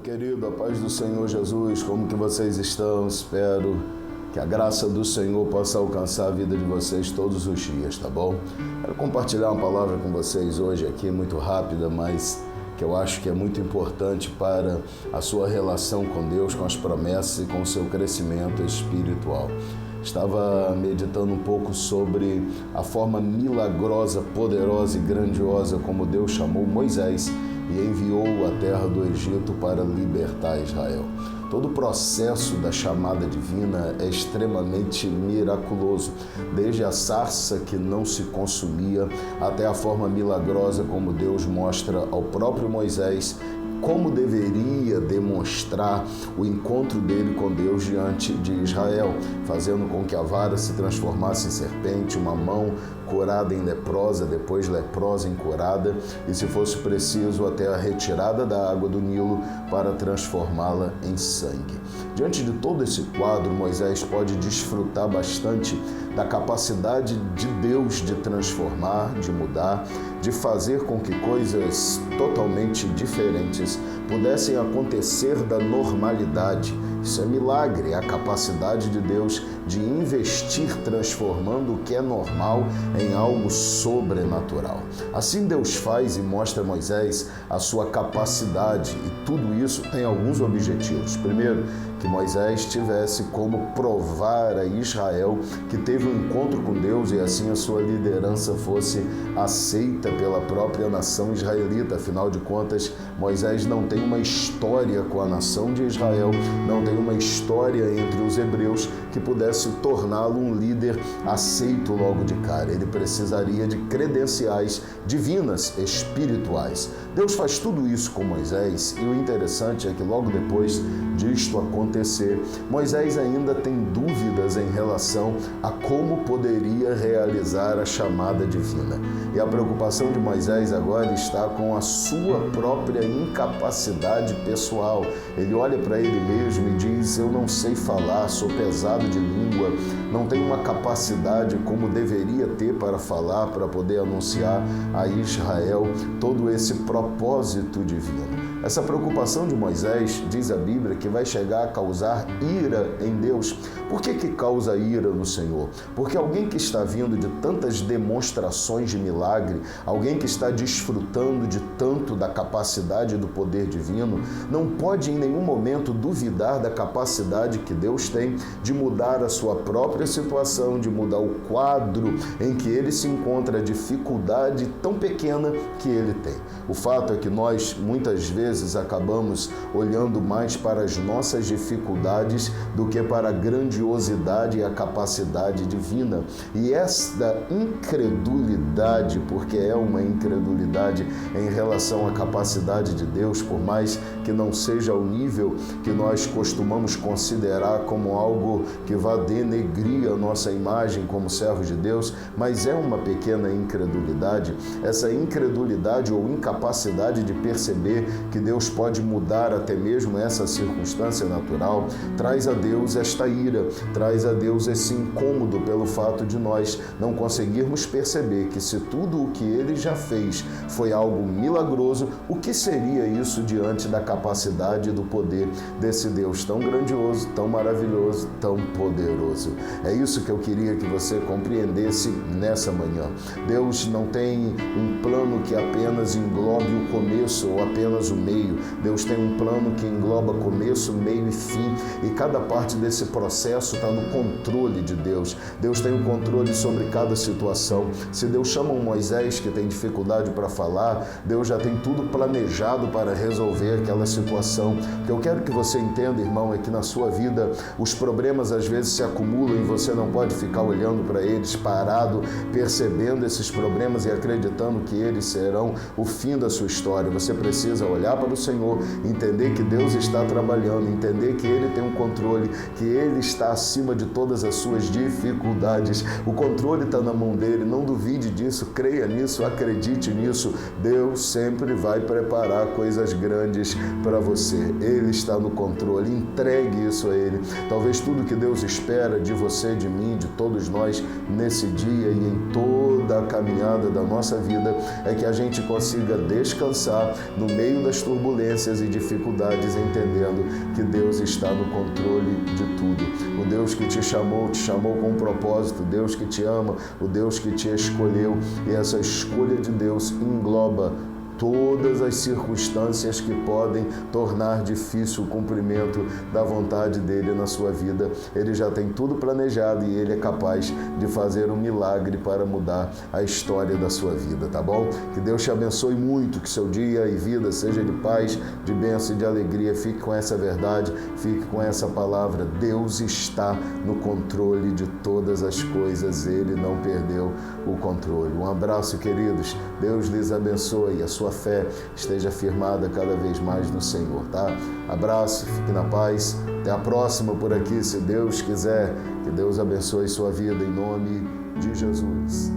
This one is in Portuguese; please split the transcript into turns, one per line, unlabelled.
querido, a paz do Senhor Jesus, como que vocês estão? Espero que a graça do Senhor possa alcançar a vida de vocês todos os dias, tá bom? Quero compartilhar uma palavra com vocês hoje aqui, muito rápida, mas que eu acho que é muito importante para a sua relação com Deus, com as promessas e com o seu crescimento espiritual. Estava meditando um pouco sobre a forma milagrosa, poderosa e grandiosa como Deus chamou Moisés e enviou a terra do Egito para libertar Israel. Todo o processo da chamada divina é extremamente miraculoso, desde a sarça que não se consumia até a forma milagrosa como Deus mostra ao próprio Moisés como deveria demonstrar o encontro dele com Deus diante de Israel, fazendo com que a vara se transformasse em serpente, uma mão curada em leprosa, depois leprosa em curada, e se fosse preciso até a retirada da água do Nilo para transformá-la em sangue. Diante de todo esse quadro, Moisés pode desfrutar bastante da capacidade de Deus de transformar, de mudar, de fazer com que coisas totalmente diferentes pudessem acontecer da normalidade. Isso é milagre, é a capacidade de Deus de investir transformando o que é normal em algo sobrenatural. Assim Deus faz e mostra a Moisés a sua capacidade, e tudo isso tem alguns objetivos. Primeiro, que Moisés tivesse como provar a Israel que teve um encontro com Deus e assim a sua liderança fosse aceita pela própria nação israelita. Afinal de contas, Moisés não tem uma história com a nação de Israel, não tem uma história entre os hebreus que pudesse torná-lo um líder aceito logo de cara. Ele precisaria de credenciais divinas, espirituais. Deus faz tudo isso com Moisés e o interessante é que logo depois disto acontecer, Moisés ainda tem dúvidas em relação a como poderia realizar a chamada divina. E a preocupação de Moisés agora está com a sua própria incapacidade pessoal. Ele olha para ele mesmo e diz: eu não sei falar, sou pesado de língua, não tenho uma capacidade como deveria ter para falar, para poder anunciar a Israel todo esse propósito divino. Essa preocupação de Moisés, diz a Bíblia, que vai chegar a causar ira em Deus. Por que causa ira no Senhor? Porque alguém que está vindo de tantas demonstrações de milagre, alguém que está desfrutando de tanto da capacidade do poder divino, não pode em nenhum momento duvidar da capacidade que Deus tem de mudar a sua própria situação, de mudar o quadro em que ele se encontra, a dificuldade tão pequena que ele tem. O fato é que nós, muitas vezes, acabamos olhando mais para as nossas dificuldades do que para a grandiosidade e a capacidade divina. E esta incredulidade, porque é uma incredulidade em relação à capacidade de Deus, por mais que não seja o nível que nós costumamos considerar como algo que vá denegrir a nossa imagem como servos de Deus, mas é uma pequena incredulidade. Essa incredulidade ou incapacidade de perceber que Deus pode mudar até mesmo essa circunstância natural, traz a Deus esta ira, traz a Deus esse incômodo pelo fato de nós não conseguirmos perceber que se tudo o que Ele já fez foi algo milagroso, o que seria isso diante da capacidade e do poder desse Deus tão grandioso, tão maravilhoso, tão poderoso? É isso que eu queria que você compreendesse nessa manhã. Deus não tem um plano que apenas englobe o começo ou apenas o meio. Deus tem um plano que engloba começo, meio e fim, e cada parte desse processo está no controle de Deus. Deus tem o controle sobre cada situação. Se Deus chama um Moisés que tem dificuldade para falar, Deus já tem tudo planejado para resolver aquela situação. O que eu quero que você entenda, irmão, é que na sua vida os problemas às vezes se acumulam e você não pode ficar olhando para eles, parado, percebendo esses problemas e acreditando que eles serão o fim da sua história. Você precisa olhar para o Senhor, entender que Deus está trabalhando, entender que Ele tem um controle, que Ele está acima de todas as suas dificuldades. O controle está na mão dele, não duvide disso, creia nisso, acredite nisso. Deus sempre vai preparar coisas grandes para você. Ele está no controle, entregue isso a Ele. Talvez tudo que Deus espera de você, de mim, de todos nós, nesse dia e em todo da caminhada da nossa vida é que a gente consiga descansar no meio das turbulências e dificuldades, entendendo que Deus está no controle de tudo. O Deus que te chamou com um propósito, o Deus que te ama, o Deus que te escolheu, e essa escolha de Deus engloba todas as circunstâncias que podem tornar difícil o cumprimento da vontade dele na sua vida. Ele já tem tudo planejado e ele é capaz de fazer um milagre para mudar a história da sua vida, tá bom? Que Deus te abençoe muito, que seu dia e vida seja de paz, de bênção e de alegria. Fique com essa verdade, fique com essa palavra. Deus está no controle de todas as coisas, ele não perdeu o controle. Um abraço, queridos. Deus lhes abençoe. A sua fé esteja firmada cada vez mais no Senhor, tá? Abraço, fique na paz. Até a próxima por aqui, se Deus quiser. Que Deus abençoe sua vida em nome de Jesus.